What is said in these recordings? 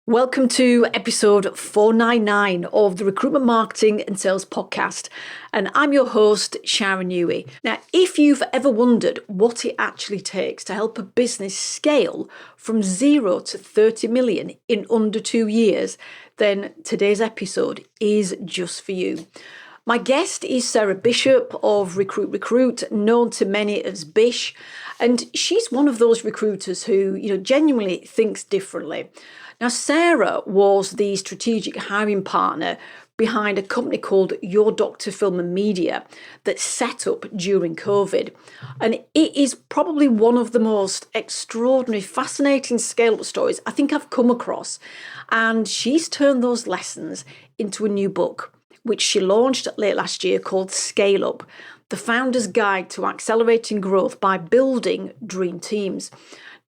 Welcome to episode 499 of the Recruitment Marketing and Sales Podcast. And I'm your host, Sharon. Now, if you've ever wondered what it actually takes to help a business scale from 0 to 30 million in under 2 years, then today's episode is just for you. My guest is Sarah Bishop of Recruit, known to many as Bish. And she's one of those recruiters who, genuinely thinks differently. Now, Sarah was the strategic hiring partner behind a company called Your Doctor Film and Media that set up during COVID. And it is probably one of the most extraordinary, fascinating scale-up stories I think I've come across. And she's turned those lessons into a new book, which she launched late last year called Scale Up, the Founder's Guide to Accelerating Growth by Building Dream Teams.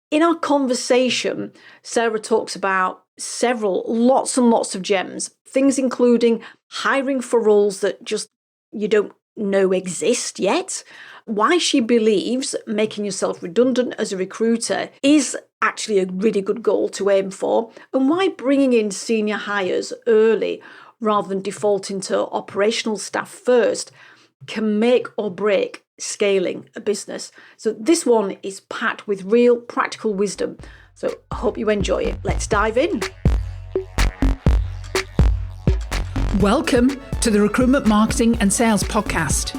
In our conversation, Sarah talks about lots and lots of gems, things including hiring for roles that just you don't know exist yet, why she believes making yourself redundant as a recruiter is actually a really good goal to aim for, and why bringing in senior hires early rather than defaulting to operational staff first can make or break scaling a business. So this one is packed with real practical wisdom. So I hope you enjoy it. Let's dive in. Welcome to the Recruitment Marketing and Sales Podcast.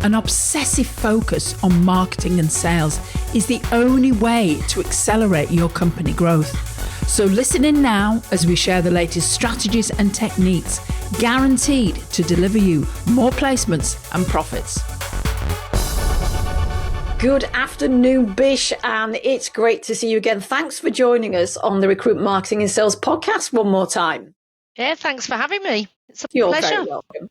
An obsessive focus on marketing and sales is the only way to accelerate your company growth. So listen in now as we share the latest strategies and techniques guaranteed to deliver you more placements and profits. Good afternoon, Bish, and it's great to see you again. Thanks for joining us on the Recruitment Marketing and Sales Podcast one more time. Yeah, thanks for having me. It's a You're pleasure. very welcome.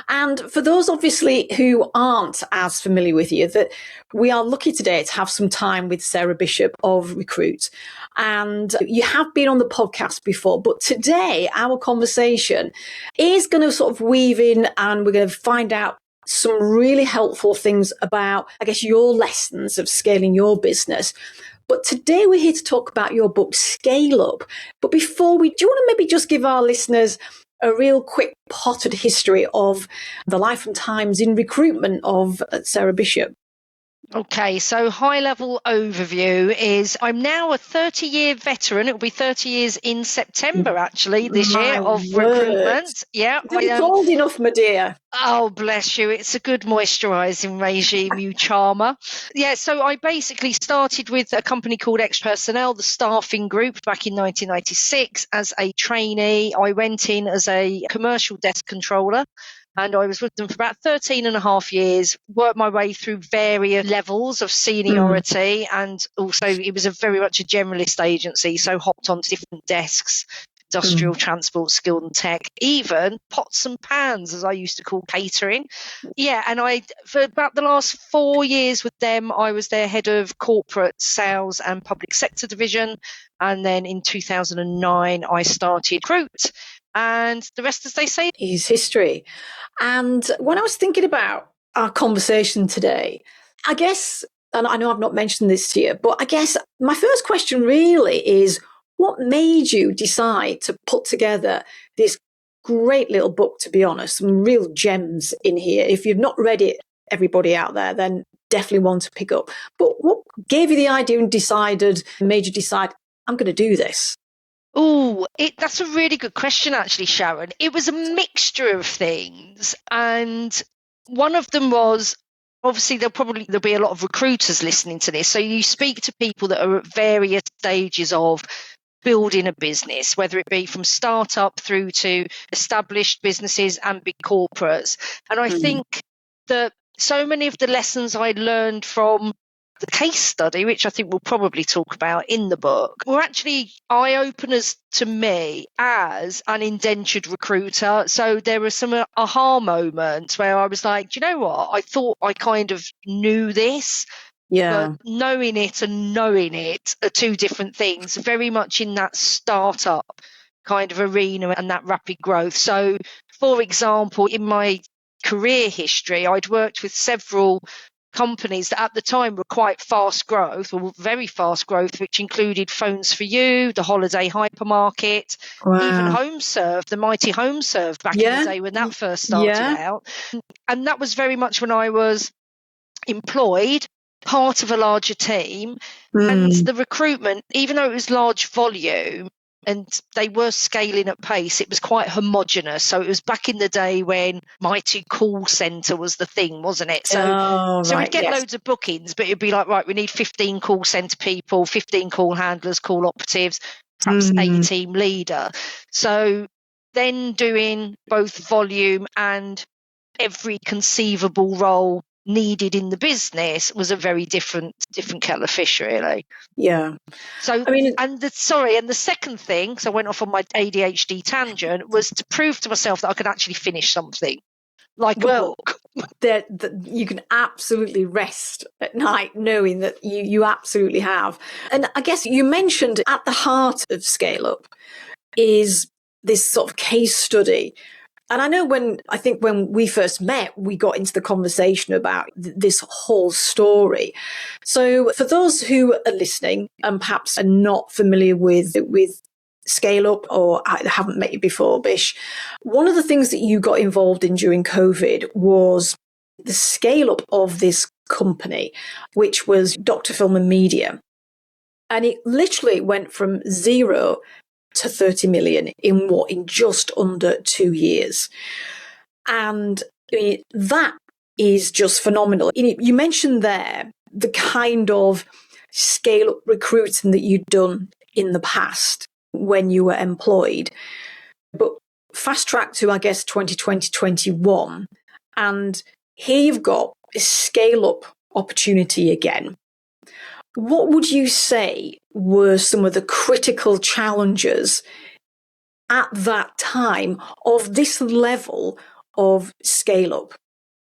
And for those obviously who aren't as familiar with you, that we are lucky today to have some time with Sarah Bishop of Recruit. And you have been on the podcast before, but today our conversation is going to sort of weave in and we're going to find out some really helpful things about, I guess, your lessons of scaling your business. But today we're here to talk about your book, Scale Up. But before do you want to maybe just give our listeners a real quick potted history of the life and times in recruitment of Sarah Bishop? Okay, so high-level overview is I'm now a 30-year veteran. It'll be 30 years in September, actually, this year of recruitment. Yeah, You're old enough, my dear. Oh, bless you. It's a good moisturising regime, you charmer. Yeah, so I basically started with a company called X Personnel, the staffing group, back in 1996 as a trainee. I went in as a commercial desk controller. And I was with them for about 13 and a half years, worked my way through various levels of seniority. And also it was very much a generalist agency. So hopped onto different desks, industrial, transport, skilled and tech, even pots and pans, as I used to call catering. Yeah. And for about the last 4 years with them, I was their head of corporate sales and public sector division. And then in 2009, I started Recruit. And the rest, as they say, is history. And when I was thinking about our conversation today, I guess, and I know I've not mentioned this to you, but I guess my first question really is, what made you decide to put together this great little book, to be honest, some real gems in here? If you've not read it, everybody out there, then definitely one to pick up. But what gave you the idea and made you decide, I'm going to do this? Oh, that's a really good question, actually, Sharon. It was a mixture of things. And one of them was, obviously, there'll be a lot of recruiters listening to this. So you speak to people that are at various stages of building a business, whether it be from startup through to established businesses and big corporates. And I think that so many of the lessons I learned from the case study, which I think we'll probably talk about in the book, were actually eye-openers to me as an indentured recruiter. So there were some aha moments where I was like, do you know what? I thought I kind of knew this. Yeah. But knowing it and knowing it are two different things, very much in that startup kind of arena and that rapid growth. So, for example, in my career history, I'd worked with several companies that at the time were quite fast growth, or very fast growth, which included Phones for You, the holiday hypermarket, even Wow. HomeServe, the mighty HomeServe back in the Yeah. day when that first started Yeah. out. And that was very much when I was employed, part of a larger team. And the recruitment, even though it was large volume and they were scaling at pace, it was quite homogenous. So it was back in the day when mighty call centre was the thing, wasn't it? So we'd get loads of bookings, but it'd be like, right, we need 15 call centre people, 15 call handlers, call operatives, perhaps a team leader. So then doing both volume and every conceivable role needed in the business was a very different kettle of fish, really. Yeah. So, I mean, and the second thing, so I went off on my ADHD tangent, was to prove to myself that I could actually finish something, like a book. That you can absolutely rest at night knowing that you absolutely have. And I guess you mentioned at the heart of Scale Up is this sort of case study. And I know when we first met, we got into the conversation about this whole story. So for those who are listening and perhaps are not familiar with Scale Up or haven't met you before, Bish, one of the things that you got involved in during COVID was the scale up of this company, which was Dr. Film and Media. And it literally went from 0 to 30 million in just under 2 years. And that is just phenomenal. You mentioned there the kind of scale up recruiting that you'd done in the past when you were employed, but fast track to, I guess, 2020, 21. And here you've got a scale up opportunity again. What would you say were some of the critical challenges at that time of this level of scale up?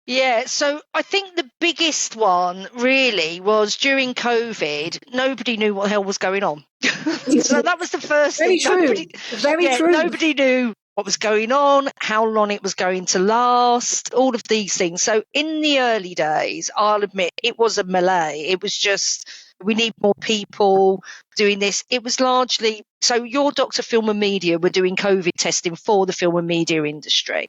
Yeah, so I think the biggest one really was during COVID, nobody knew what the hell was going on. So that was the first Very thing. True. Very true. Nobody knew what was going on, how long it was going to last, all of these things. So in the early days, I'll admit, it was a melee. It was just, we need more people doing this. It was largely, so your Dr. Film and Media were doing COVID testing for the film and media industry.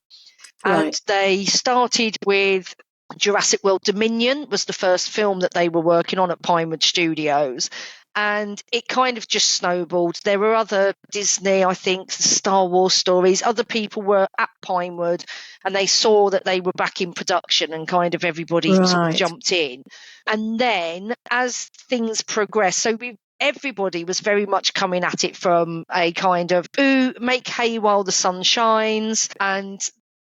Right. And they started with Jurassic World Dominion was the first film that they were working on at Pinewood Studios. And it kind of just snowballed. There were other Disney, I think, Star Wars stories. Other people were at Pinewood and they saw that they were back in production and kind of everybody sort of jumped in. And then as things progressed, so everybody was very much coming at it from a kind of, make hay while the sun shines. And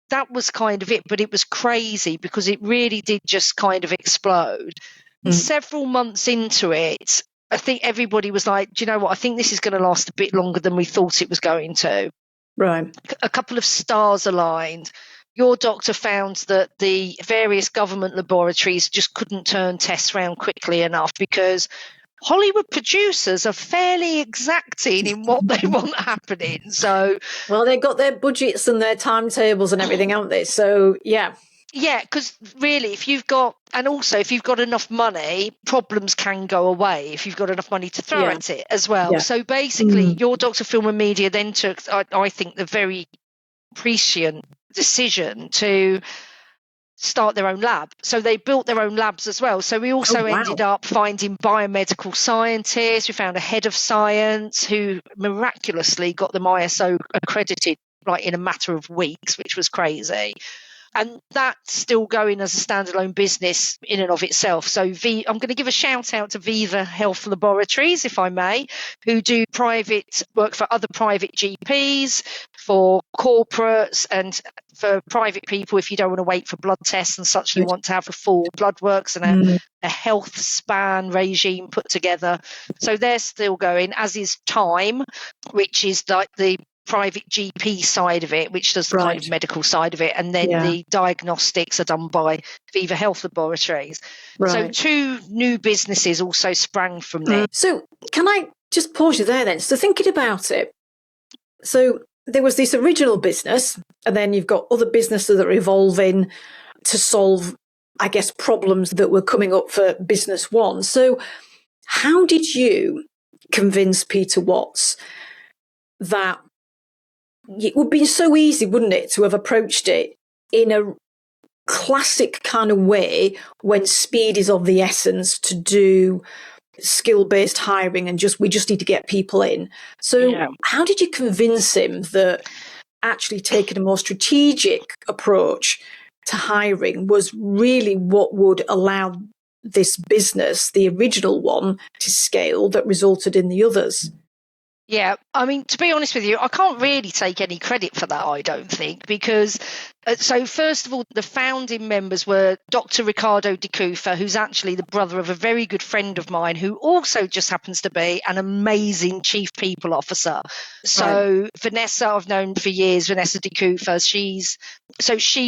that was kind of it, but it was crazy because it really did just kind of explode. Several months into it, I think everybody was like, do you know what? I think this is going to last a bit longer than we thought it was going to. Right. A couple of stars aligned. Your doctor found that the various government laboratories just couldn't turn tests around quickly enough because Hollywood producers are fairly exacting in what they want happening. So, well, they've got their budgets and their timetables and everything, haven't they? So, yeah. Yeah, because really, if you've got enough money, problems can go away if you've got enough money to throw at it as well. Yeah. So basically, your Dr. Film and Media then took, I think, the very prescient decision to start their own lab. So they built their own labs as well. So we also ended up finding biomedical scientists. We found a head of science who miraculously got them ISO accredited like in a matter of weeks, which was crazy. And that's still going as a standalone business in and of itself. So I'm going to give a shout out to Viva Health Laboratories, if I may, who do private work for other private GPs, for corporates and for private people. If you don't want to wait for blood tests and such, you want to have a full blood works and a health span regime put together. So they're still going, as is Time, which is like the private GP side of it, which does the kind of medical side of it, and then the diagnostics are done by Viva Health Laboratories. So 2 new businesses also sprang from there. So can I just pause you there then? So thinking about it, so there was this original business, and then you've got other businesses that are evolving to solve I guess, problems that were coming up for Business One. So how did you convince Peter Watts that it would be so easy, wouldn't it, to have approached it in a classic kind of way when speed is of the essence to do skill-based hiring and we just need to get people in. So how did you convince him that actually taking a more strategic approach to hiring was really what would allow this business, the original one, to scale that resulted in the others? Yeah, I mean, to be honest with you, I can't really take any credit for that, I don't think, because so first of all, the founding members were Dr. Ricardo de Cufa, who's actually the brother of a very good friend of mine, who also just happens to be an amazing chief people officer. So Vanessa, I've known for years, Vanessa de Cufa, she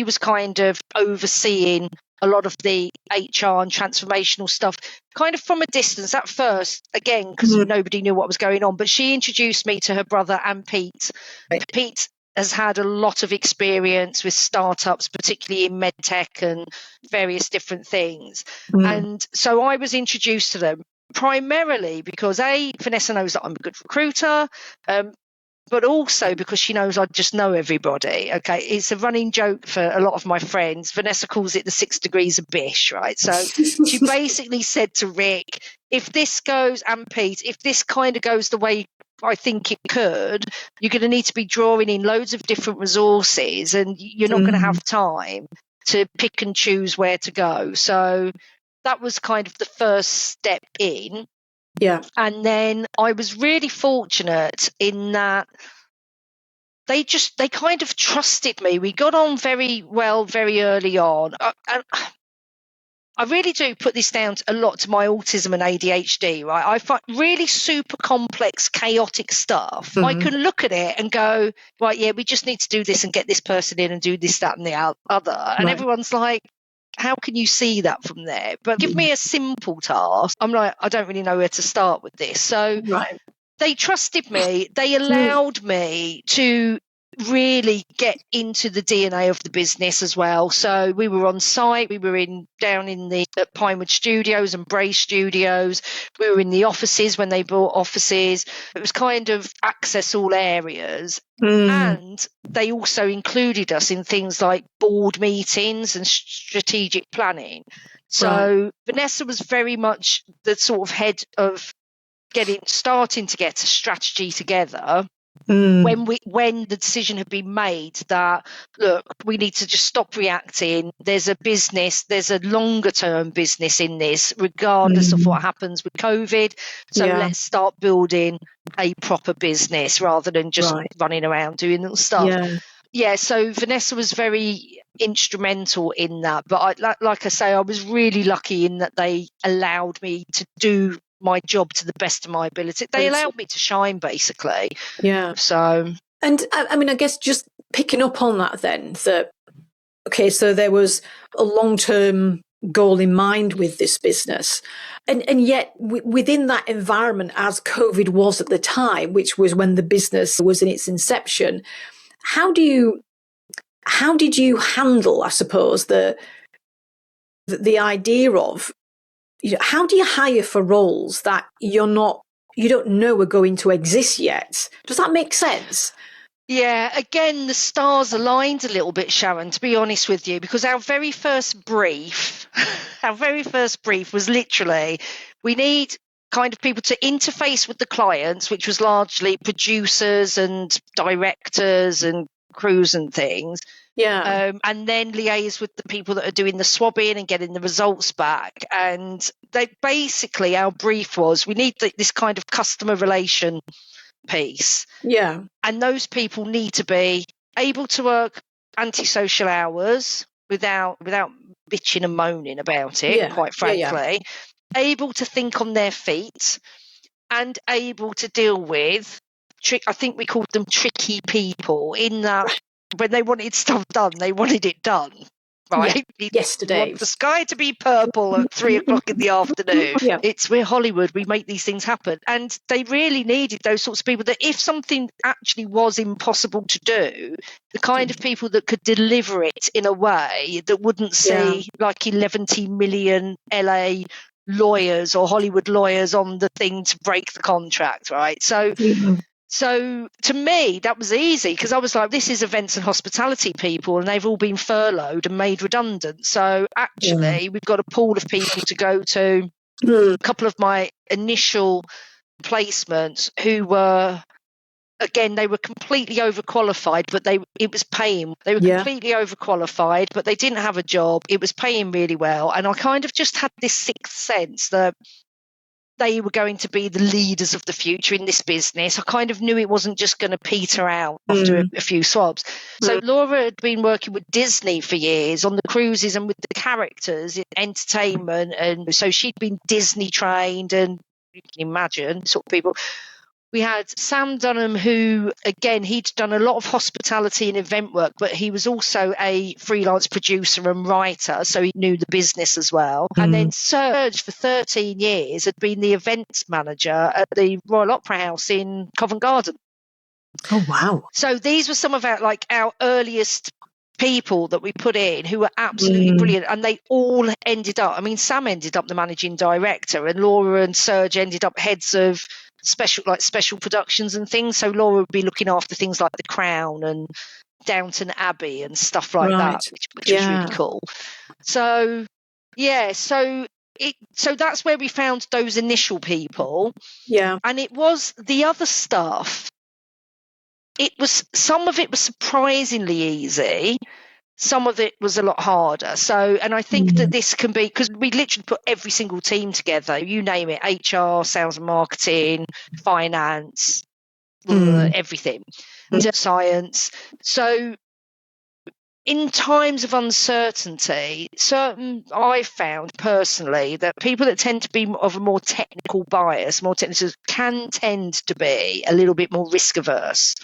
was kind of overseeing a lot of the HR and transformational stuff kind of from a distance at first, again, because nobody knew what was going on. But she introduced me to her brother and Pete. Pete has had a lot of experience with startups, particularly in medtech and various different things. And so I was introduced to them primarily because Vanessa knows that I'm a good recruiter, but also because she knows I just know everybody. Okay, it's a running joke for a lot of my friends. Vanessa calls it the 6 degrees of Bish, right? So she basically said to Rick, if this goes, and Pete, if this kind of goes the way I think it could, you're going to need to be drawing in loads of different resources and you're not going to have time to pick and choose where to go. So that was kind of the first step in. Yeah. And then I was really fortunate in that they kind of trusted me. We got on very well very early on. I really do put this down a lot to my autism and ADHD, right? I find really super complex, chaotic stuff. I can look at it and go, right, yeah, we just need to do this and get this person in and do this, that, and the other. And everyone's like, how can you see that from there? But give me a simple task. I'm like, I don't really know where to start with this. So they trusted me. They allowed me to really get into the DNA of the business as well. So we were on site. We were down in the Pinewood Studios and Bray Studios. We were in the offices when they bought offices. It was kind of access all areas. And they also included us in things like board meetings and strategic planning. So Vanessa was very much the sort of head of starting to get a strategy together. When the decision had been made that, look, we need to just stop reacting. There's a longer term business in this, regardless of what happens with COVID. So let's start building a proper business rather than just running around doing little stuff. So Vanessa was very instrumental in that. But like I say, I was really lucky in that they allowed me to do my job to the best of my ability. They allowed me to shine, basically. So, and I mean, I guess just picking up on that then, so there was a long-term goal in mind with this business. And yet within that environment, as COVID was at the time, which was when the business was in its inception, how did you handle, I suppose, the idea of, how do you hire for roles that you don't know are going to exist yet? Does that make sense? Yeah, again, the stars aligned a little bit, Sharon, to be honest with you, because our very first brief was literally, we need kind of people to interface with the clients, which was largely producers and directors and crews and things. And then liaise with the people that are doing the swabbing and getting the results back. And our brief was, we need this kind of customer relation piece. And those people need to be able to work antisocial hours without bitching and moaning about it, quite frankly. Able to think on their feet and able to deal with, I think we called them tricky people, in that when they wanted stuff done, they wanted it done. right? Yeah. You Yesterday. want the sky to be purple at 3 o'clock in the afternoon. Yeah. We're Hollywood. We make these things happen. And they really needed those sorts of people that if something actually was impossible to do, the kind of people that could deliver it in a way that wouldn't see like 11 million LA lawyers or Hollywood lawyers on the thing to break the contract, right? So to me, that was easy because I was like, this is events and hospitality people and they've all been furloughed and made redundant. So actually, we've got a pool of people to go to. A couple of my initial placements who were, again, they were completely overqualified, but it was paying. They were completely overqualified, but they didn't have a job. It was paying really well. And I kind of just had this sixth sense that they were going to be the leaders of the future in this business. I kind of knew it wasn't just going to peter out after a few swabs. So Laura had been working with Disney for years on the cruises and with the characters in entertainment. And so she'd been Disney trained, and you can imagine sort of people. We had Sam Dunham, who, again, he'd done a lot of hospitality and event work, but he was also a freelance producer and writer, so he knew the business as well. And then Serge, for 13 years, had been the events manager at the Royal Opera House in Covent Garden. Oh, wow. So these were some of our earliest people that we put in who were absolutely brilliant, and they all ended up, I mean, Sam ended up the managing director, and Laura and Serge ended up heads of special productions and things. So Laura would be looking after things like The Crown and Downton Abbey and stuff like that, which was really cool. So so that's where we found those initial people. And it was the other stuff. Some of it was surprisingly easy. Some of it was a lot harder. So, and I think that this can be, because we literally put every single team together, you name it, HR, sales and marketing, finance, everything, science. So in times of uncertainty, I found personally that people that tend to be of a more technical bias, more technical, can tend to be a little bit more risk averse.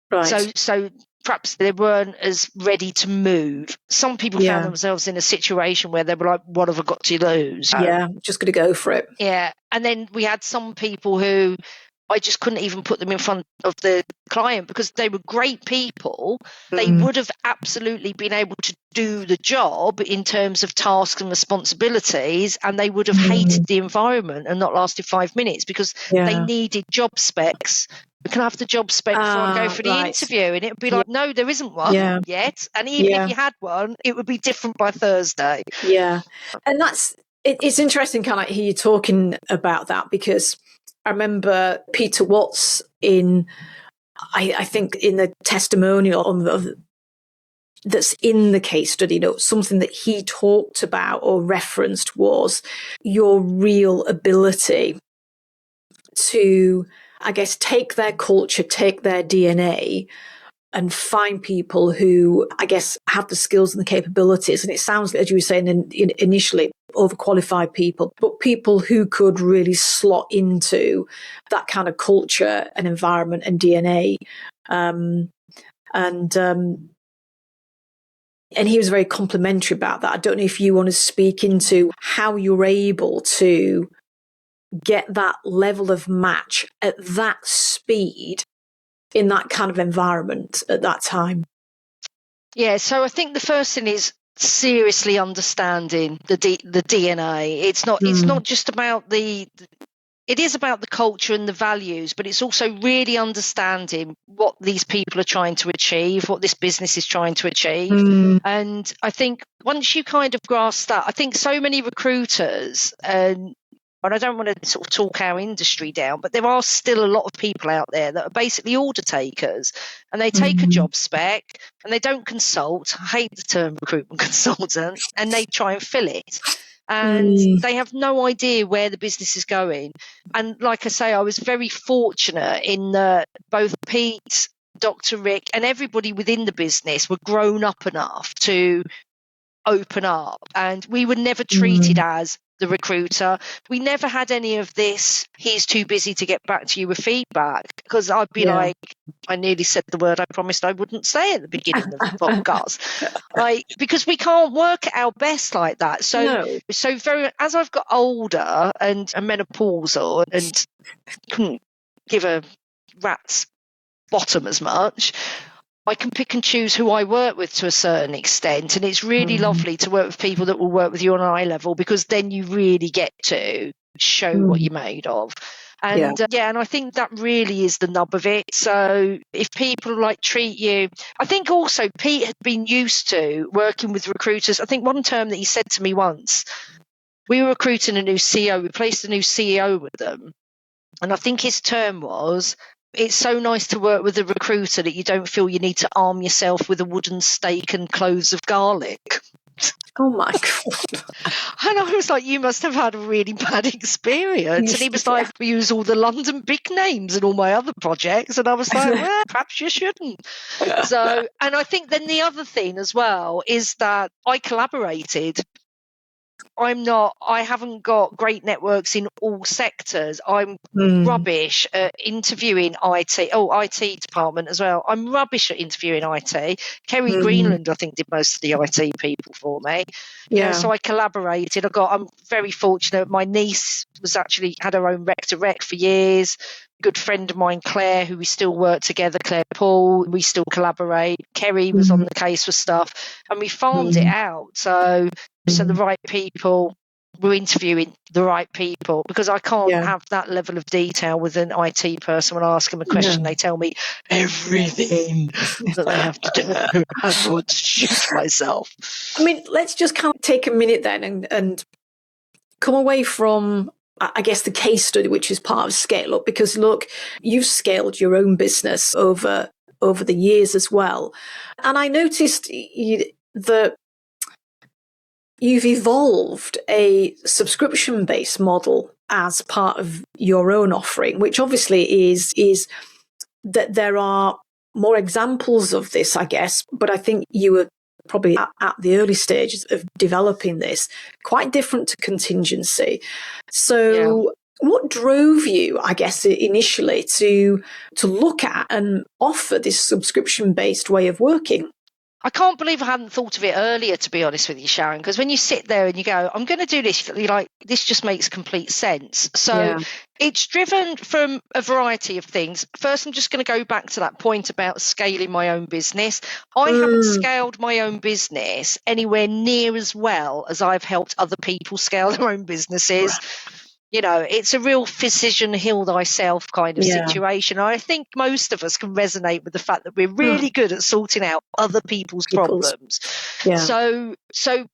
Right. So perhaps they weren't as ready to move. Some people found themselves in a situation where they were like, what have I got to lose? Just going to go for it. Yeah. And then we had some people who I just couldn't even put them in front of the client because they were great people. They would have absolutely been able to do the job in terms of tasks and responsibilities, and they would have hated the environment and not lasted 5 minutes because they needed job specs. We can have the job spec before I go for the interview. And it would be like, no, there isn't one yet. And even if you had one, it would be different by Thursday. Yeah. And it's interesting kind of hear you talking about that, because I remember Peter Watts I think in the testimonial that's in the case study note, something that he talked about or referenced was your real ability to, I guess, take their culture, take their DNA, and find people who, I guess, have the skills and the capabilities. And it sounds, as you were saying initially, overqualified people, but people who could really slot into that kind of culture and environment and DNA. And he was very complimentary about that. I don't know if you want to speak into how you're able to get that level of match at that speed in that kind of environment at that time. Yeah, so I think the first thing is seriously understanding the DNA. It's not just about it is about the culture and the values, but it's also really understanding what these people are trying to achieve, what this business is trying to achieve. And I think once you kind of grasp that, I think so many recruiters, and I don't want to sort of talk our industry down, but there are still a lot of people out there that are basically order takers, and they take a job spec and they don't consult. I hate the term recruitment consultant, and they try and fill it. And they have no idea where the business is going. And like I say, I was very fortunate in that both Pete, Dr. Rick, and everybody within the business were grown up enough to open up, and we were never treated as the recruiter. We never had any of this, he's too busy to get back to you with feedback, because I'd be like, I nearly said the word I promised I wouldn't say at the beginning of the podcast, because we can't work at our best like that. So very, as I've got older and menopausal and couldn't give a rat's bottom as much, I can pick and choose who I work with to a certain extent. And it's really lovely to work with people that will work with you on an eye level, because then you really get to show what you're made of. And and I think that really is the nub of it. So if people treat you, I think also Pete had been used to working with recruiters. I think one term that he said to me once, we were recruiting a new CEO, we placed a new CEO with them. And I think his term was, it's so nice to work with a recruiter that you don't feel you need to arm yourself with a wooden stake and cloves of garlic. Oh my God. And I was like, you must have had a really bad experience. And he was like, we use all the London big names in all my other projects. And I was like, well, perhaps you shouldn't. So, and I think then the other thing as well is that I collaborated. I haven't got great networks in all sectors. I'm rubbish at interviewing IT. Oh, IT department as well. I'm rubbish at interviewing IT. Kerry Greenland, I think, did most of the IT people for me. You know, so I collaborated. I'm very fortunate. My niece had her own rec to rec for years. Good friend of mine, Claire, who we still work together, Claire Paul, we still collaborate. Kerry was on the case for stuff, and we farmed it out. So the right people, we're interviewing the right people, because I can't have that level of detail with an IT person. When I ask them a question, they tell me everything that they have to do. I want to shoot myself. I mean, let's just kind of take a minute then and come away from, I guess, the case study, which is part of Scale Up, because look, you've scaled your own business over the years as well. And I noticed that you've evolved a subscription-based model as part of your own offering, which obviously is that there are more examples of this, I guess, but I think you were probably at the early stages of developing this, quite different to contingency. So what drove you, I guess, initially to look at and offer this subscription-based way of working? I can't believe I hadn't thought of it earlier, to be honest with you, Sharon, because when you sit there and you go, I'm going to do this, you're like, this just makes complete sense. So it's driven from a variety of things. First, I'm just going to go back to that point about scaling my own business. I haven't scaled my own business anywhere near as well as I've helped other people scale their own businesses. You know, it's a real physician heal thyself kind of situation. I think most of us can resonate with the fact that we're really good at sorting out other people's problems. So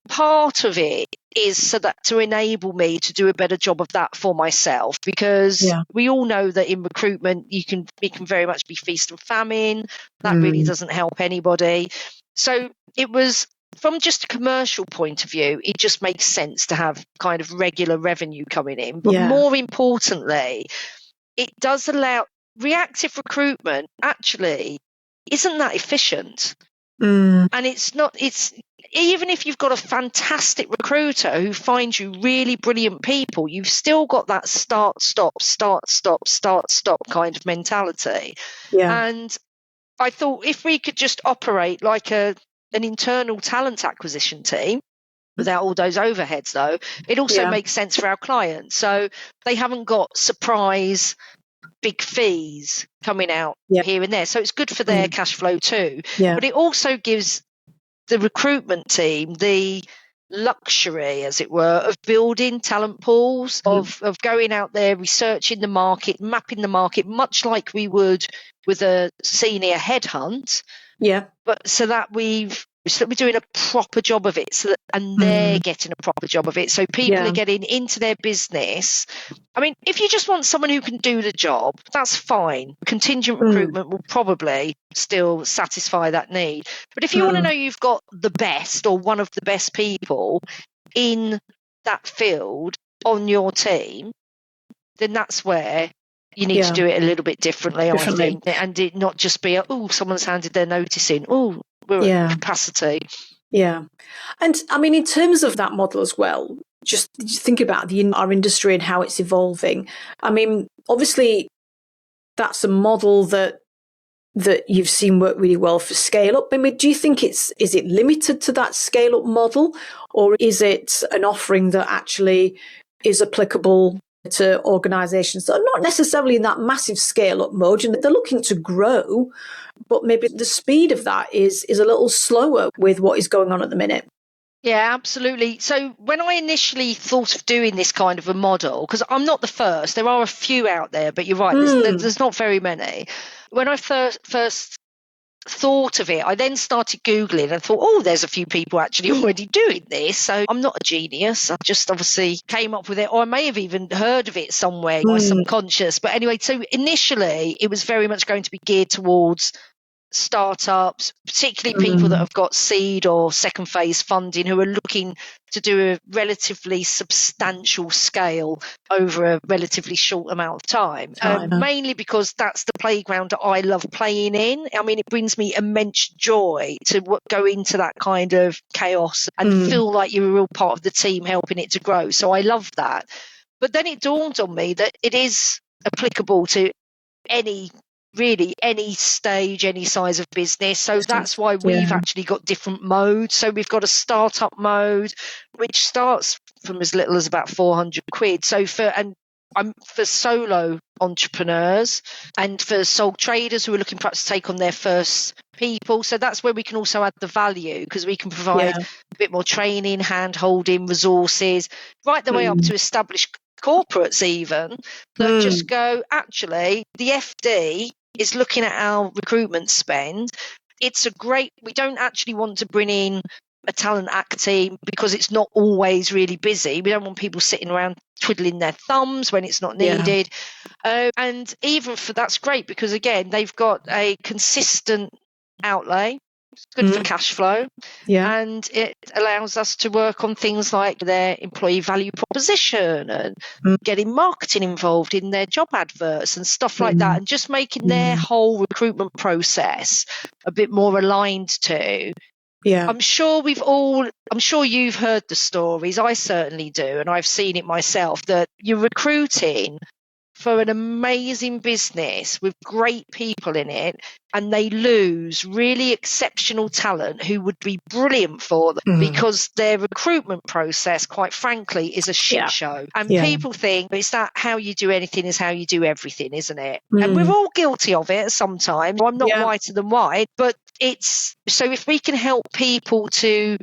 part of it is so that to enable me to do a better job of that for myself, because we all know that in recruitment it can very much be feast and famine. That really doesn't help anybody. So it was, from just a commercial point of view, it just makes sense to have kind of regular revenue coming in. But more importantly, it does allow reactive recruitment actually isn't that efficient. And it's even if you've got a fantastic recruiter who finds you really brilliant people, you've still got that start, stop kind of mentality. And I thought if we could just operate like an internal talent acquisition team without all those overheads, though, it also makes sense for our clients. So they haven't got surprise big fees coming out here and there. So it's good for their cash flow too. But it also gives the recruitment team the luxury, as it were, of building talent pools, of going out there, researching the market, mapping the market, much like we would with a senior headhunt. But so that we're doing a proper job of it, and they're getting a proper job of it. So people are getting into their business. I mean, if you just want someone who can do the job, that's fine. Contingent recruitment will probably still satisfy that need. But if you want to know you've got the best or one of the best people in that field on your team, then that's where you need to do it a little bit differently, I think, and it not just be, someone's handed their notice in. We're at capacity. Yeah. And I mean, in terms of that model as well, just think about our industry and how it's evolving. I mean, obviously, that's a model that you've seen work really well for scale up. I mean, do you think is it limited to that scale up model, or is it an offering that actually is applicable to organizations that are not necessarily in that massive scale up mode and they're looking to grow, but maybe the speed of that is a little slower with what is going on at the minute? Yeah, absolutely. So when I initially thought of doing this kind of a model, because I'm not the first, there are a few out there, but you're right, there's not very many. When I first thought of it, I then started Googling and thought, oh, there's a few people actually already doing this. So I'm not a genius. I just obviously came up with it, or I may have even heard of it somewhere in my subconscious. But anyway, so initially it was very much going to be geared towards startups, particularly people that have got seed or second phase funding, who are looking to do a relatively substantial scale over a relatively short amount of time. Mainly because that's the playground that I love playing in. I mean, it brings me immense joy to go into that kind of chaos and feel like you're a real part of the team helping it to grow. So I love that. But then it dawned on me that it is applicable to any stage, any size of business. So that's why we've actually got different modes. So we've got a startup mode, which starts from as little as about 400 quid. So for solo entrepreneurs and for sole traders who are looking perhaps to take on their first people. So that's where we can also add the value, because we can provide a bit more training, hand holding, resources, right the way up to established corporates even, that just go, actually, the FD is looking at our recruitment spend. We don't actually want to bring in a talent act team because it's not always really busy. We don't want people sitting around twiddling their thumbs when it's not needed. And even for that's great, because again, they've got a consistent outlay. It's good for cash flow. And it allows us to work on things like their employee value proposition and getting marketing involved in their job adverts and stuff like that, and just making their whole recruitment process a bit more aligned to. I'm sure you've heard the stories. I certainly do. And I've seen it myself, that you're recruiting for an amazing business with great people in it, and they lose really exceptional talent who would be brilliant for them because their recruitment process, quite frankly, is a shit show. And people think it's that how you do anything is how you do everything, isn't it? And we're all guilty of it sometimes. I'm not whiter than white, but so if we can help people to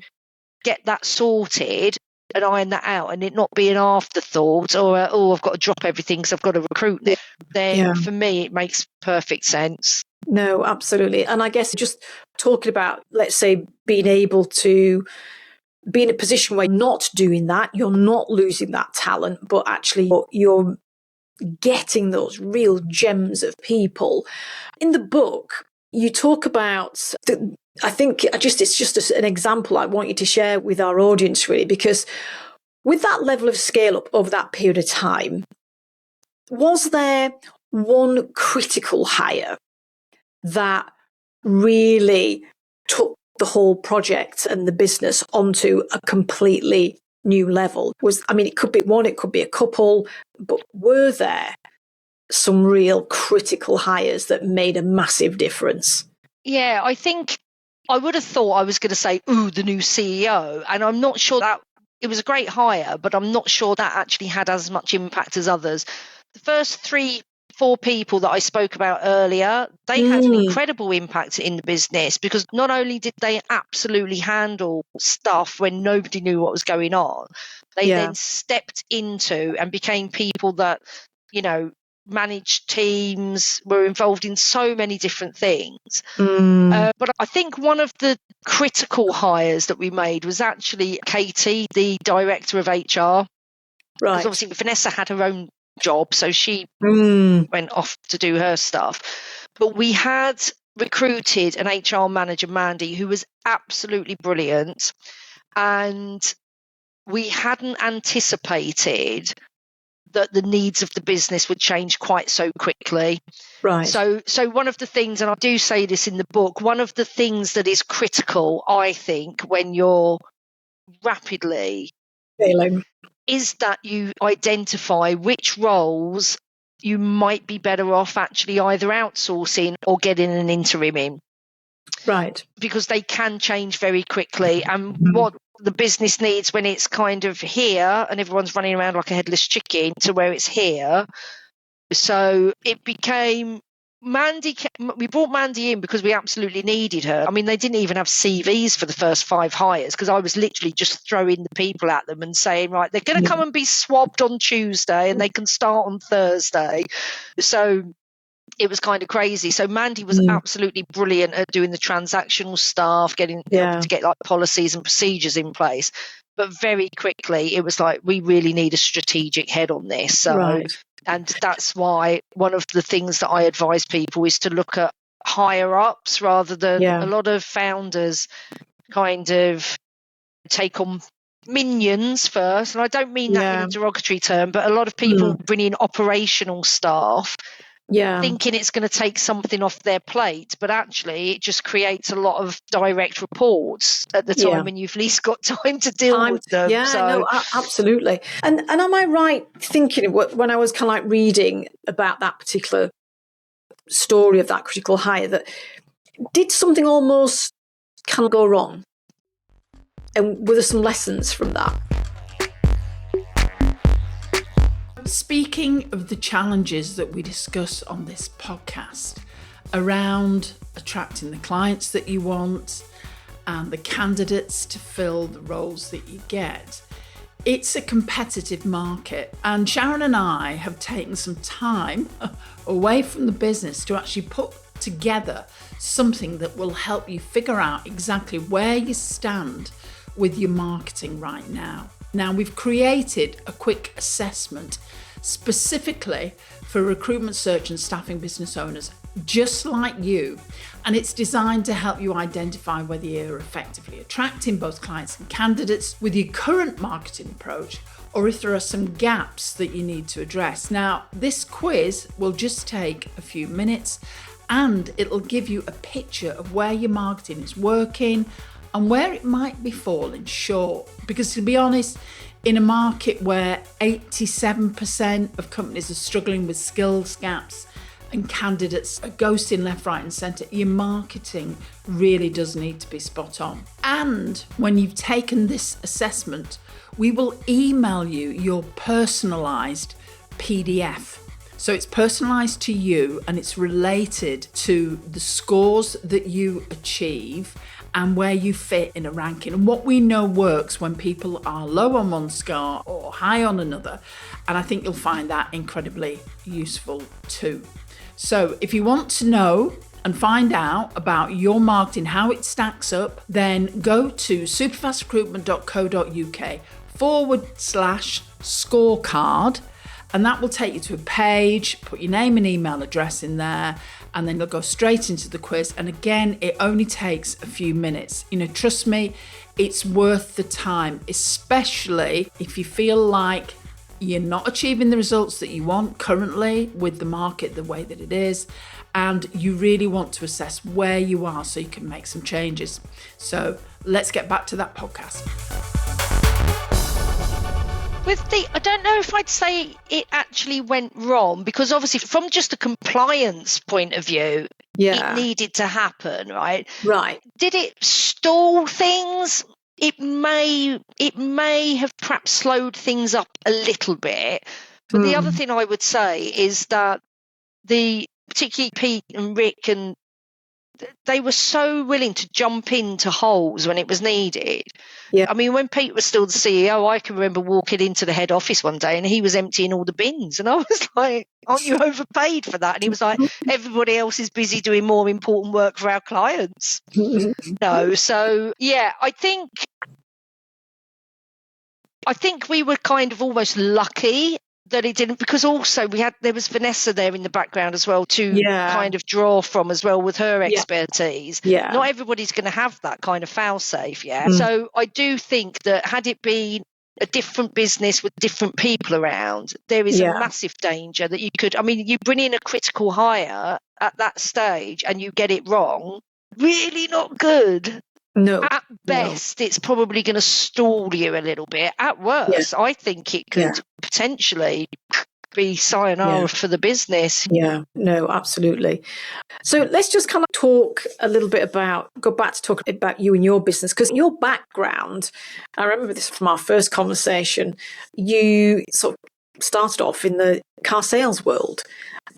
get that sorted and iron that out, and it not be an afterthought or I've got to drop everything because I've got to recruit, then for me it makes perfect sense. No, absolutely. And I guess just talking about, let's say, being able to be in a position where you're not doing that, you're not losing that talent, but actually you're getting those real gems of people. In the book, you talk about I think it's just an example I want you to share with our audience, really, because with that level of scale up over that period of time, was there one critical hire that really took the whole project and the business onto a completely new level? It could be one, it could be a couple, but were there some real critical hires that made a massive difference? Yeah, I think I would have thought I was going to say, the new CEO. And I'm not sure that it was a great hire, but I'm not sure that actually had as much impact as others. The first 3-4 people that I spoke about earlier, they had an incredible impact in the business, because not only did they absolutely handle stuff when nobody knew what was going on, they then stepped into and became people that, managed teams, were involved in so many different things. But I think one of the critical hires that we made was actually Katie, the director of HR. Right. Because obviously Vanessa had her own job, so she went off to do her stuff. But we had recruited an HR manager, Mandy, who was absolutely brilliant. And we hadn't anticipated that the needs of the business would change quite so quickly. Right. So one of the things, and I do say this in the book, one of the things that is critical, I think, when you're rapidly Failing. is that you identify which roles you might be better off actually either outsourcing or getting an interim in. Right. Because they can change very quickly. And what the business needs when it's kind of here and everyone's running around like a headless chicken to where it's here. So it became Mandy. We brought Mandy in because we absolutely needed her. I mean, they didn't even have CVs for the first 5 hires because I was literally just throwing the people at them and saying, right, they're going to come and be swabbed on Tuesday and they can start on Thursday. So it was kind of crazy. So Mandy was absolutely brilliant at doing the transactional stuff, helping to get like policies and procedures in place. But very quickly, it was like, we really need a strategic head on this. So, and that's why one of the things that I advise people is to look at higher ups rather than a lot of founders kind of take on minions first. And I don't mean that in a derogatory term, but a lot of people bring in operational staff thinking it's going to take something off their plate, but actually it just creates a lot of direct reports at the time when you've least got time to deal with them. Absolutely. And am I right thinking when I was kind of like reading about that particular story of that critical hire, that did something almost kind of go wrong? And were there some lessons from that? Speaking of the challenges that we discuss on this podcast around attracting the clients that you want and the candidates to fill the roles that you get, it's a competitive market. And Sharon and I have taken some time away from the business to actually put together something that will help you figure out exactly where you stand with your marketing right now. Now, we've created a quick assessment specifically for recruitment search and staffing business owners just like you, and it's designed to help you identify whether you're effectively attracting both clients and candidates with your current marketing approach, or if there are some gaps that you need to address. Now, this quiz will just take a few minutes and it'll give you a picture of where your marketing is working and where it might be falling short. Because to be honest, in a market where 87% of companies are struggling with skills gaps and candidates are ghosting left, right and centre, your marketing really does need to be spot on. And when you've taken this assessment, we will email you your personalised PDF. So it's personalised to you and it's related to the scores that you achieve and where you fit in a ranking, and what we know works when people are low on one score or high on another. And I think you'll find that incredibly useful too. So if you want to know and find out about your marketing, how it stacks up, then go to superfastrecruitment.co.uk/scorecard, and that will take you to a page. Put your name and email address in there, and then you'll go straight into the quiz. And again, it only takes a few minutes. You know, trust me, it's worth the time, especially if you feel like you're not achieving the results that you want currently with the market the way that it is, and you really want to assess where you are so you can make some changes. So let's get back to that podcast. I don't know if I'd say it actually went wrong, because obviously from just a compliance point of view, it needed to happen, right? Right. Did it stall things? It may have perhaps slowed things up a little bit. But the other thing I would say is that particularly Pete and Rick, and they were so willing to jump into holes when it was needed. Yeah. I mean, when Pete was still the CEO, I can remember walking into the head office one day and he was emptying all the bins. And I was like, aren't you overpaid for that? And he was like, everybody else is busy doing more important work for our clients. No. So, yeah, I think we were kind of almost lucky that it didn't, because also there was Vanessa there in the background as well to kind of draw from as well with her expertise. Yeah. Not everybody's going to have that kind of fail safe. So I do think that had it been a different business with different people around, there is a massive danger that you bring in a critical hire at that stage and you get it wrong, really not good. No. At best, it's probably going to stall you a little bit. At worst, I think it could potentially be sayonara for the business. Yeah, no, absolutely. So let's just kind of go back to talk about you and your business, because your background, I remember this from our first conversation, you sort of started off in the car sales world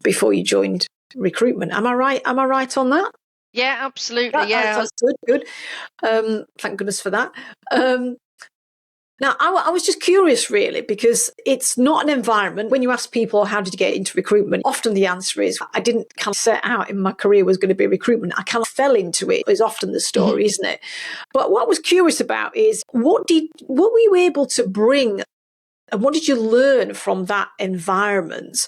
before you joined recruitment. Am I right? Am I right on that? Yeah, absolutely. Yeah. That's good. Thank goodness for that. Now, I was just curious, really, because it's not an environment. When you ask people, how did you get into recruitment? Often the answer is, I didn't kind of set out in my career was going to be recruitment. I kind of fell into it, is often the story, isn't it? But what I was curious about is, what were you able to bring, and what did you learn from that environment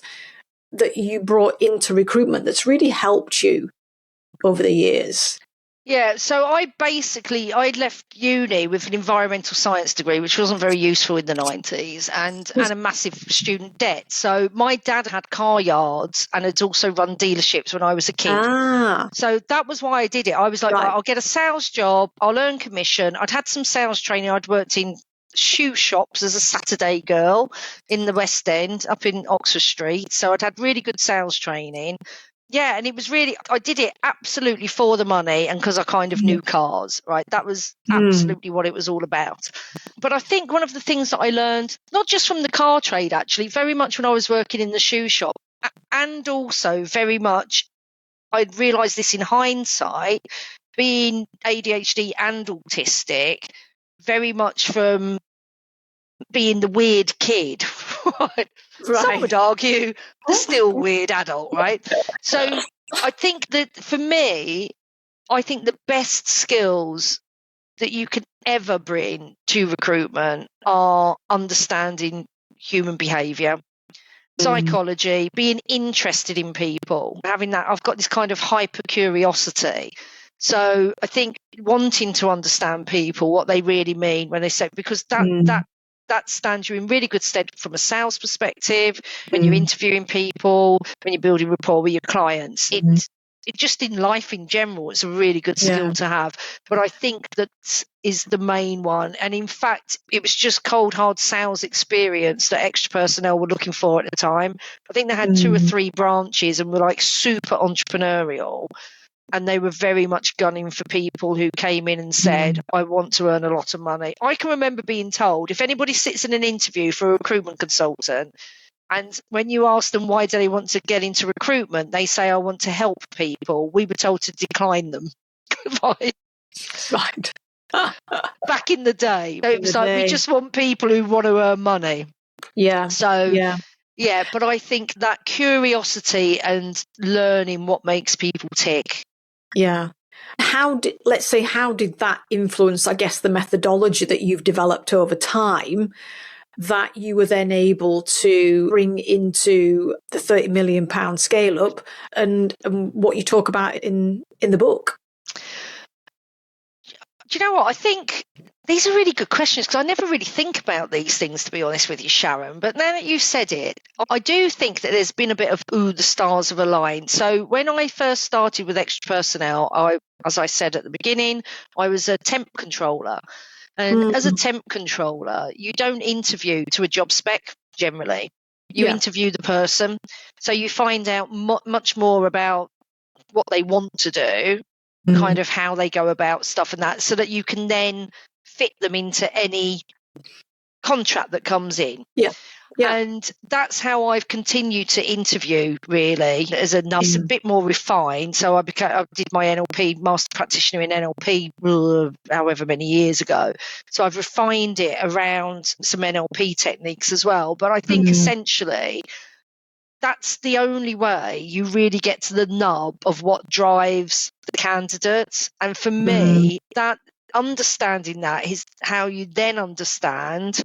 that you brought into recruitment that's really helped you over the years? Yeah, so I'd left uni with an environmental science degree, which wasn't very useful in the 90s, and a massive student debt. So my dad had car yards and had also run dealerships when I was a kid. So that was why I did it. I was like, I'll get a sales job, I'll earn commission. I'd had some sales training. I'd worked in shoe shops as a Saturday girl in the West End up in Oxford Street. So I'd had really good sales training. Yeah, and it was really, I did it absolutely for the money and because I kind of knew cars, right? That was absolutely what it was all about. But I think one of the things that I learned, not just from the car trade, actually, very much when I was working in the shoe shop, and also very much, I realised this in hindsight, being ADHD and autistic, very much from being the weird kid, right? Some would argue the still weird adult, right? So I think that for me, I think the best skills that you can ever bring to recruitment are understanding human behaviour, psychology, being interested in people, having that. I've got this kind of hyper curiosity. So I think wanting to understand people, what they really mean when they say, because that stands you in really good stead from a sales perspective, when you're interviewing people, when you're building rapport with your clients. It just in life in general, it's a really good skill to have. But I think that is the main one. And in fact, it was just cold, hard sales experience that Extra Personnel were looking for at the time. I think they had 2 or 3 branches and were like super entrepreneurial. And they were very much gunning for people who came in and said, I want to earn a lot of money. I can remember being told, if anybody sits in an interview for a recruitment consultant, and when you ask them why do they want to get into recruitment, they say, I want to help people. We were told to decline them. Right. Back in the day. So it was like, we just want people who want to earn money. Yeah. So, yeah, but I think that curiosity and learning what makes people tick. Yeah. How did that influence, I guess, the methodology that you've developed over time that you were then able to bring into the £30 million scale up and what you talk about in the book? Do you know what? I think these are really good questions because I never really think about these things, to be honest with you, Sharon. But now that you've said it, I do think that there's been a bit of, the stars have aligned. So when I first started with Extra Personnel, as I said at the beginning, I was a temp controller. And as a temp controller, you don't interview to a job spec generally. You interview the person. So you find out much more about what they want to do, kind of how they go about stuff and that, so that you can then fit them into any contract that comes in. Yeah. And that's how I've continued to interview, really, it's a bit more refined. So I did my NLP, Master Practitioner in NLP, however many years ago. So I've refined it around some NLP techniques as well. But I think essentially that's the only way you really get to the nub of what drives the candidates. And for me, that understanding that is how you then understand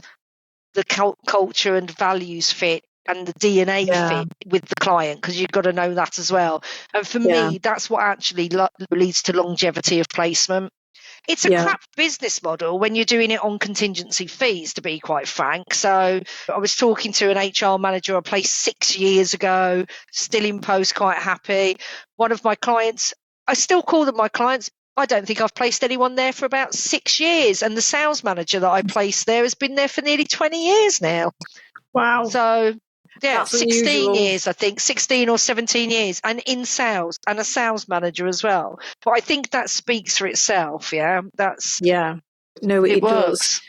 the culture and values fit and the DNA fit with the client, because you've got to know that as well. And for me, that's what actually leads to longevity of placement. It's a crap business model when you're doing it on contingency fees, to be quite frank. So I was talking to an HR manager I placed 6 years ago, still in post, quite happy. One of my clients, I still call them my clients. I don't think I've placed anyone there for about 6 years. And the sales manager that I placed there has been there for nearly 20 years now. Wow. So yeah, That's 16 unusual. years, I think, 16 or 17 years, and in sales, and a sales manager as well. But I think that speaks for itself, yeah? No, it works. does.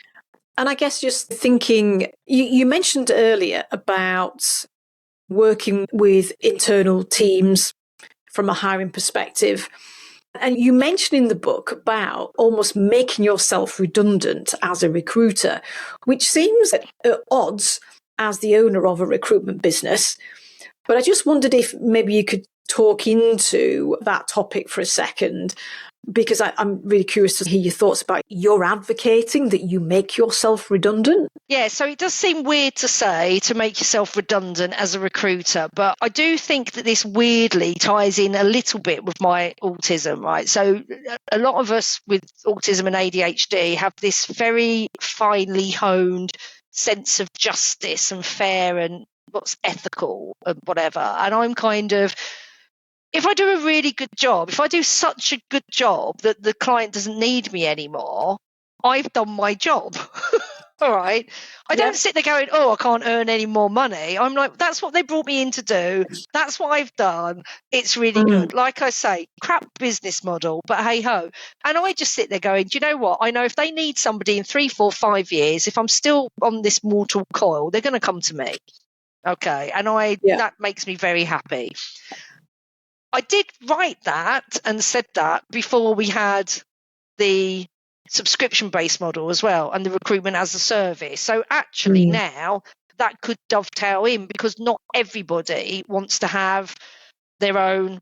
And I guess just thinking, you mentioned earlier about working with internal teams from a hiring perspective. And you mentioned in the book about almost making yourself redundant as a recruiter, which seems at odds as the owner of a recruitment business. But I just wondered if maybe you could talk into that topic for a second, because I'm really curious to hear your thoughts about you're advocating that you make yourself redundant. Yeah, so it does seem weird to say to make yourself redundant as a recruiter, but I do think that this weirdly ties in a little bit with my autism, right? So a lot of us with autism and ADHD have this very finely honed sense of justice and fair and what's ethical and whatever. And I'm kind of, if I do a really good job, if I do such a good job that the client doesn't need me anymore, I've done my job. All right. I don't sit there going, oh, I can't earn any more money. I'm like, that's what they brought me in to do. That's what I've done. It's really good. Like I say, crap business model, but hey ho. And I just sit there going, do you know what? I know if they need somebody in 3, 4, 5 years, if I'm still on this mortal coil, they're going to come to me. Okay. And that makes me very happy. I did write that and said that before we had the subscription-based model as well and the recruitment as a service. So actually now that could dovetail in, because not everybody wants to have their own,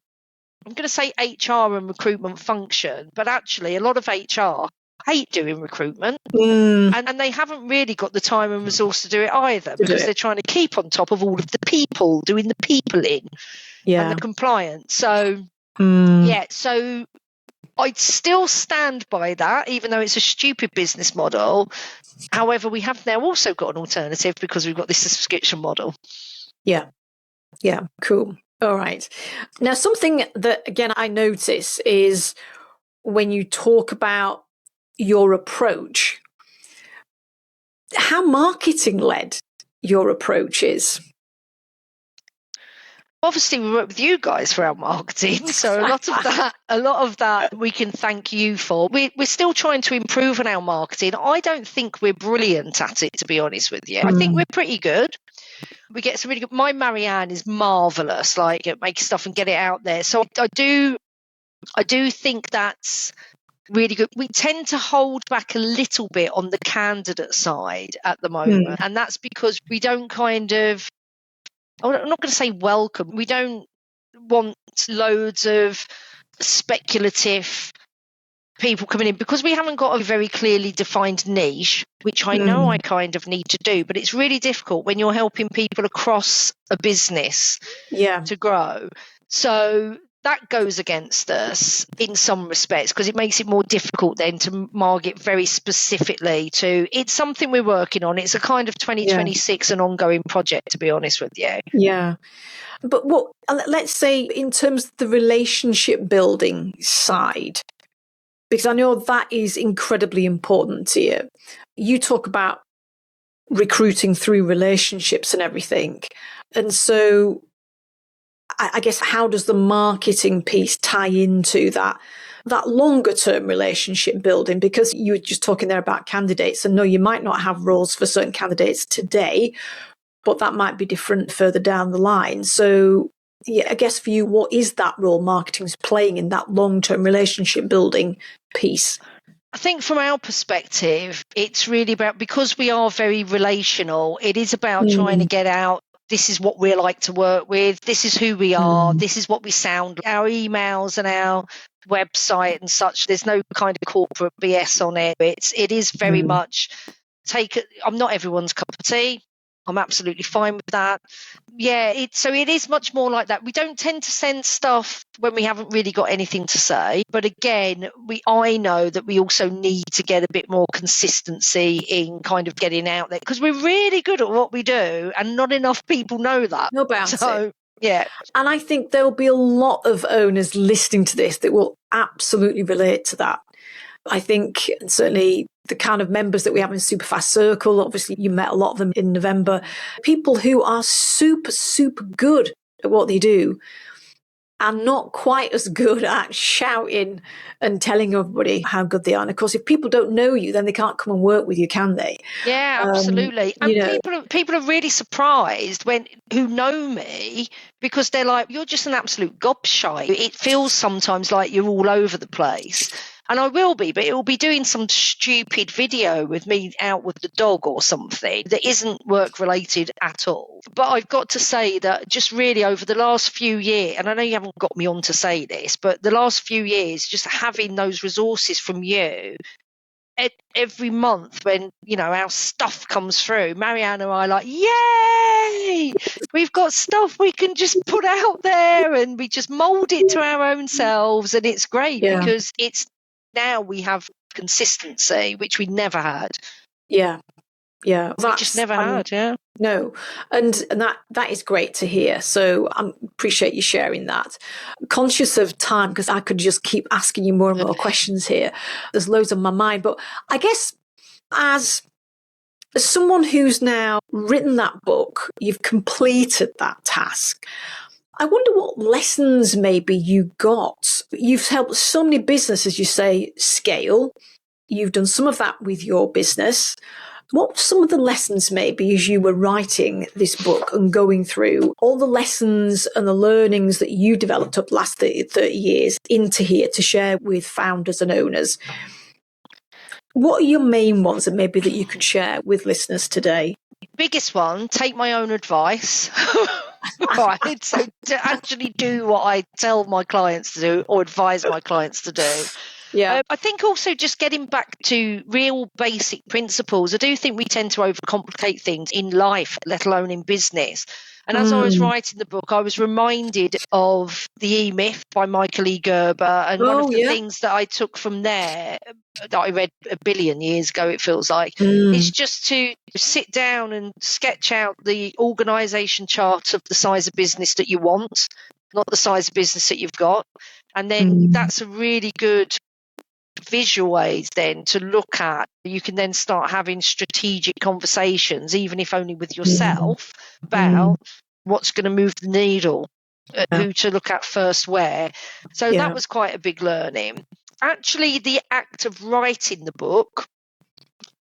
I'm going to say HR and recruitment function, but actually a lot of HR hate doing recruitment and they haven't really got the time and resource to do it either, because they're trying to keep on top of all of the people, doing the peopling and the compliance. So so I'd still stand by that, even though it's a stupid business model. However, we have now also got an alternative because we've got this subscription model. Yeah, cool. All right. Now, something that, again, I notice is when you talk about your approach, how marketing-led your approach is. Obviously, we work with you guys for our marketing, so a lot of that we can thank you for. We're still trying to improve on our marketing. I don't think we're brilliant at it, to be honest with you. I think we're pretty good. We get some really good. My Marianne is marvelous, like at making stuff and get it out there. So I do think that's really good. We tend to hold back a little bit on the candidate side at the moment, and that's because we don't kind of, I'm not going to say welcome. We don't want loads of speculative people coming in, because we haven't got a very clearly defined niche, which I know I kind of need to do, but it's really difficult when you're helping people across a business to grow. So that goes against us in some respects, because it makes it more difficult then to market very specifically to, it's something we're working on. It's a kind of 2026 an ongoing project, to be honest with you. Yeah. But let's say in terms of the relationship building side, because I know that is incredibly important to you. You talk about recruiting through relationships and everything. And so I guess, how does the marketing piece tie into that longer term relationship building? Because you were just talking there about candidates, and no, you might not have roles for certain candidates today, but that might be different further down the line. So I guess for you, what is that role marketing is playing in that long term relationship building piece? I think from our perspective, it's really about, because we are very relational, it is about trying to get out, this is what we like to work with, this is who we are, this is what we sound, our emails and our website and such, there's no kind of corporate BS on it. It is very much I'm not everyone's cup of tea. I'm absolutely fine with that. Yeah, so it is much more like that. We don't tend to send stuff when we haven't really got anything to say. But again, I know that we also need to get a bit more consistency in kind of getting out there, because we're really good at what we do and not enough people know that. No about it. Yeah. And I think there'll be a lot of owners listening to this that will absolutely relate to that. I think certainly the kind of members that we have in Superfast Circle, obviously you met a lot of them in November, people who are super, super good at what they do and not quite as good at shouting and telling everybody how good they are. And of course, if people don't know you, then they can't come and work with you, can they? Yeah, absolutely. And people are really surprised who know me, because they're like, you're just an absolute gobshite. It feels sometimes like you're all over the place. And I will be, but it will be doing some stupid video with me out with the dog or something that isn't work related at all. But I've got to say that just really over the last few years, and I know you haven't got me on to say this, but the last few years, just having those resources from you every month when, our stuff comes through, Marianne and I are like, yay, we've got stuff we can just put out there, and we just mold it to our own selves. And it's great because now we have consistency, which we never had. Yeah. We just never had. Yeah. No. And that is great to hear. So I appreciate you sharing that. Conscious of time, because I could just keep asking you more and more questions here. There's loads on my mind. But I guess as someone who's now written that book, you've completed that task. I wonder what lessons maybe you got. You've helped so many businesses, you say, scale. You've done some of that with your business. What were some of the lessons maybe as you were writing this book and going through all the lessons and the learnings that you developed up the last 30 years into here to share with founders and owners? What are your main ones that maybe that you could share with listeners today? Biggest one, take my own advice. Right. So to actually do what I tell my clients to do or advise my clients to do. Yeah. I think also just getting back to real basic principles. I do think we tend to overcomplicate things in life, let alone in business. And as I was writing the book, I was reminded of The E-Myth by Michael E. Gerber. And one of the things that I took from there, that I read a billion years ago, it feels like, is just to sit down and sketch out the organisation chart of the size of business that you want, not the size of business that you've got. And then that's a really good visual aids then to look at. You can then start having strategic conversations, even if only with yourself, about what's going to move the needle, who to look at first where. So that was quite a big learning. Actually, the act of writing the book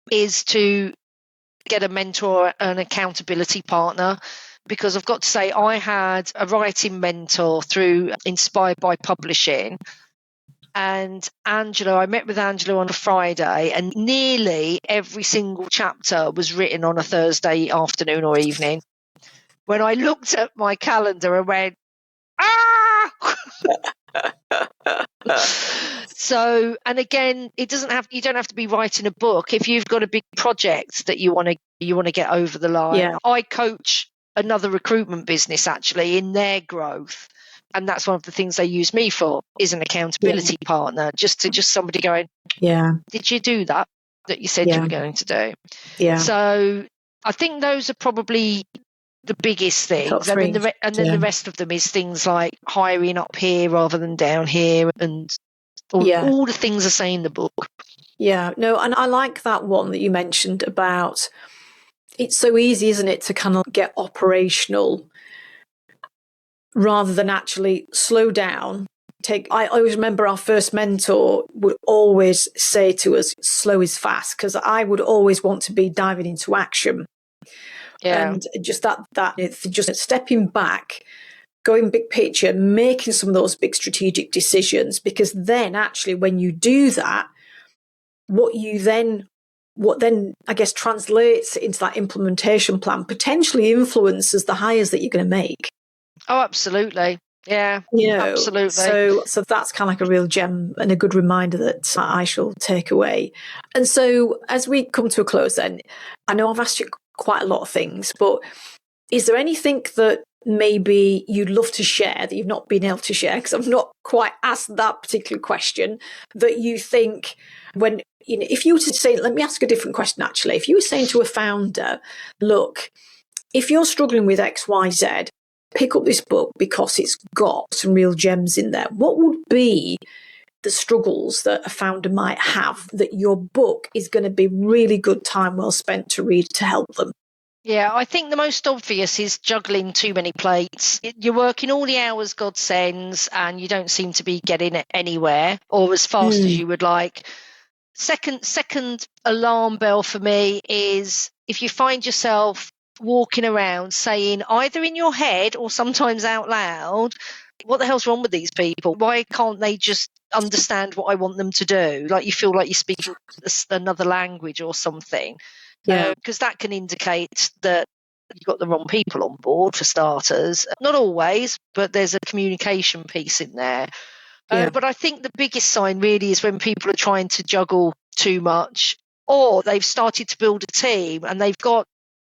is to get a mentor, an accountability partner, because I've got to say I had a writing mentor through Inspired by Publishing. And Angela, I met with Angela on a Friday, and nearly every single chapter was written on a Thursday afternoon or evening. When I looked at my calendar and went, So, and again, you don't have to be writing a book. If you've got a big project that you want to get over the line. Yeah. I coach another recruitment business actually in their growth. And that's one of the things they use me for, is an accountability partner, just somebody going, did you do that you said you were going to do? Yeah. So I think those are probably the biggest things. And then the rest of them is things like hiring up here rather than down here, and all the things I say in the book. Yeah, no, and I like that one that you mentioned about, it's so easy, isn't it, to kind of get operational rather than actually slow down. I always remember our first mentor would always say to us, slow is fast, because I would always want to be diving into action. Yeah. And just that just stepping back, going big picture, making some of those big strategic decisions, because then actually when you do that, what then I guess translates into that implementation plan potentially influences the hires that you're going to make. Oh, absolutely. Yeah, absolutely. So that's kind of like a real gem and a good reminder that I shall take away. And so as we come to a close then, I know I've asked you quite a lot of things, but is there anything that maybe you'd love to share that you've not been able to share? Because I've not quite asked that particular question, that you think when, if you were to say, let me ask a different question actually. If you were saying to a founder, look, if you're struggling with X, Y, Z, pick up this book because it's got some real gems in there. What would be the struggles that a founder might have that your book is going to be really good time well spent to read to help them? Yeah, I think the most obvious is juggling too many plates. You're working all the hours God sends and you don't seem to be getting anywhere or as fast as you would like. Second alarm bell for me is if you find yourself walking around saying either in your head or sometimes out loud, what the hell's wrong with these people? Why can't they just understand what I want them to do? Like you feel like you're speaking another language or something. Yeah. Because that can indicate that you've got the wrong people on board, for starters. Not always, but there's a communication piece in there. Yeah. But I think the biggest sign really is when people are trying to juggle too much, or they've started to build a team and they've got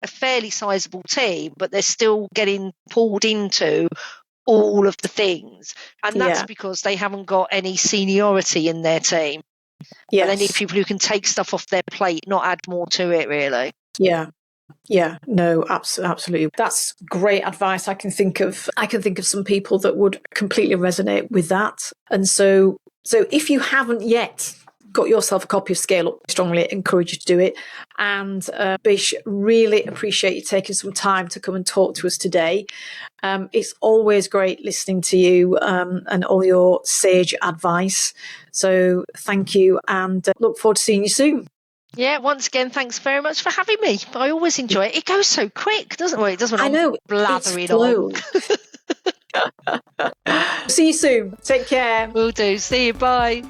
a fairly sizable team, but they're still getting pulled into all of the things. And that's because they haven't got any seniority in their team. Yes. And they need people who can take stuff off their plate, not add more to it, really. Yeah. Yeah, no, absolutely. That's great advice. I can think of some people that would completely resonate with that. And so if you haven't yet got yourself a copy of Scale Up, I strongly encourage you to do it. And Bish, really appreciate you taking some time to come and talk to us today. It's always great listening to you and all your sage advice. So thank you, and look forward to seeing you soon. Yeah, once again, thanks very much for having me. I always enjoy it. It goes so quick, doesn't it? Well, it does when I'm blathering on. See you soon. Take care. Will do. See you. Bye.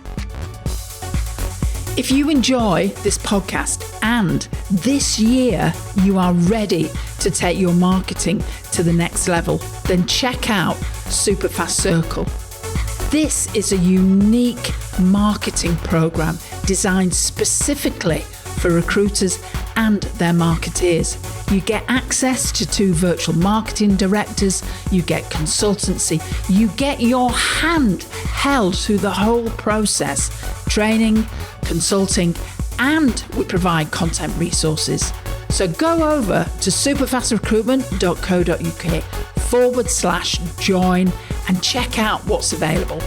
If you enjoy this podcast and this year you are ready to take your marketing to the next level, then check out Superfast Circle. This is a unique marketing program designed specifically for recruiters and their marketeers. You get access to 2 virtual marketing directors, you get consultancy, you get your hand held through the whole process, training, consulting, and we provide content resources. So go over to superfastrecruitment.co.uk/join and check out what's available.